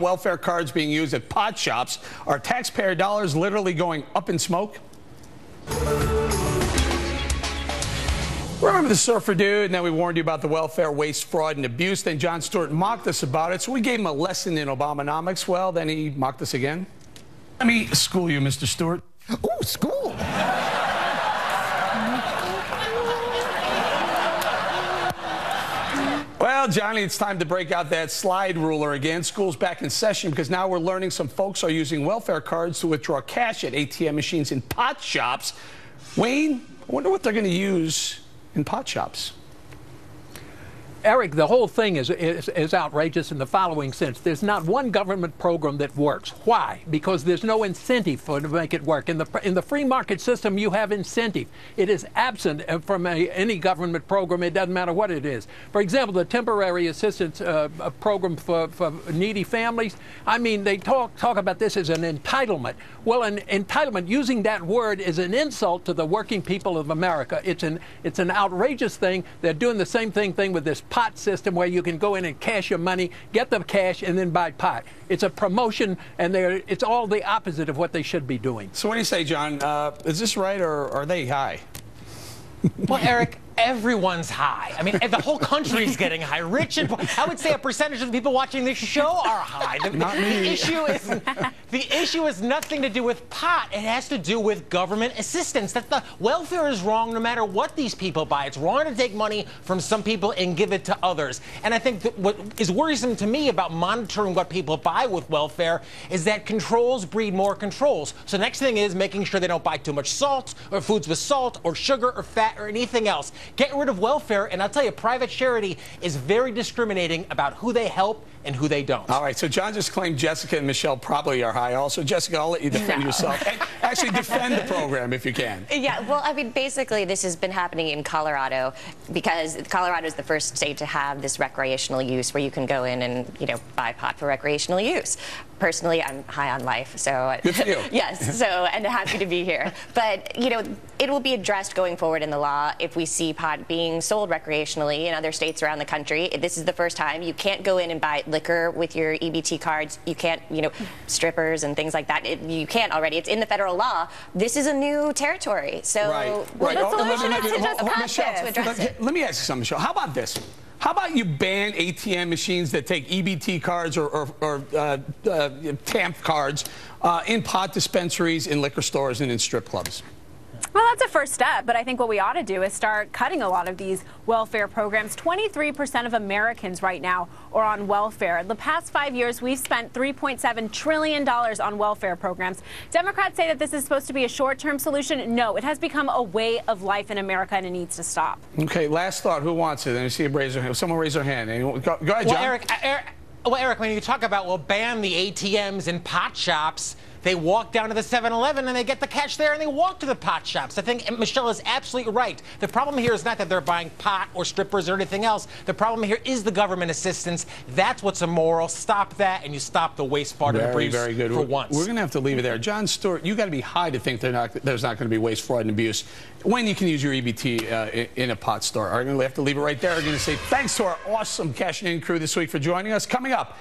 welfare cards being used at pot shops. Are taxpayer dollars literally going up in smoke? Remember the surfer dude, and then we warned you about the welfare waste, fraud, and abuse. Then Jon Stewart mocked us about it, so we gave him a lesson in Obamonomics. Well, then he mocked us again. Let me school you, Mr. Stewart. Ooh, school. Well, Johnny, it's time to break out that slide ruler again. School's back in session because now we're learning some folks are using welfare cards to withdraw cash at ATM machines in pot shops. Wayne, I wonder what they're going to use in pot shops. Eric, the whole thing is outrageous in the following sense. There's not one government program that works. Why? Because there's no incentive to make it work. In the free market system, you have incentive. It is absent from any government program. It doesn't matter what it is. For example, the temporary assistance program for needy families. I mean, they talk about this as an entitlement. Well, an entitlement, using that word, is an insult to the working people of America. It's an outrageous thing. They're doing the same thing with this pot system where you can go in and cash your money, get the cash, and then buy pot. It's a promotion, and it's all the opposite of what they should be doing. So what do you say, John? Is this right, or are they high? Well, Eric, everyone's high. I mean, the whole country's getting high. Rich and poor. I would say a percentage of the people watching this show are high. The issue is nothing to do with pot. It has to do with government assistance. That the welfare is wrong no matter what these people buy. It's wrong to take money from some people and give it to others. And I think that what is worrisome to me about monitoring what people buy with welfare is that controls breed more controls. So the next thing is making sure they don't buy too much salt or foods with salt or sugar or fat or anything else. Get rid of welfare, and I'll tell you, private charity is very discriminating about who they help and who they don't. All right, so John just claimed Jessica and Michelle probably are high also. Jessica, I'll let you defend yourself. Actually, defend the program if you can. Yeah, well, I mean, basically, this has been happening in Colorado because Colorado is the first state to have this recreational use where you can go in and, buy pot for recreational use. Personally, I'm high on life, so... Good for you. Yes, so, and happy to be here. But, it will be addressed going forward in the law if we see pot being sold recreationally in other states around the country. This is the first time. You can't go in and buy liquor with your EBT cards. You can't, strippers and things like that. You can't already. It's in the federal law. This is a new territory. So right. The solution is to just address it. Let me ask you something, Michelle. How about this? How about you ban ATM machines that take EBT cards or TAMP cards in pot dispensaries, in liquor stores, and in strip clubs? Well, that's a first step, but I think what we ought to do is start cutting a lot of these welfare programs. 23% of Americans right now are on welfare. In the past 5 years, we've spent $3.7 trillion on welfare programs. Democrats say that this is supposed to be a short-term solution. No, it has become a way of life in America, and it needs to stop. Okay, last thought. Who wants it? Let me see if raise their hand. Someone raise their hand. Go ahead, John. Well, Eric, when you talk about, ban the ATMs in pot shops, they walk down to the 7-Eleven and they get the cash there and they walk to the pot shops. I think Michelle is absolutely right. The problem here is not that they're buying pot or strippers or anything else. The problem here is the government assistance. That's what's immoral. Stop that, and you stop the waste, fraud, and abuse for once. We're going to have to leave it there. Jon Stewart, you got to be high to think there's not going to be waste, fraud, and abuse when you can use your EBT in a pot store. I'm going to have to leave it right there. I'm going to say thanks to our awesome Cashin crew this week for joining us. Coming up.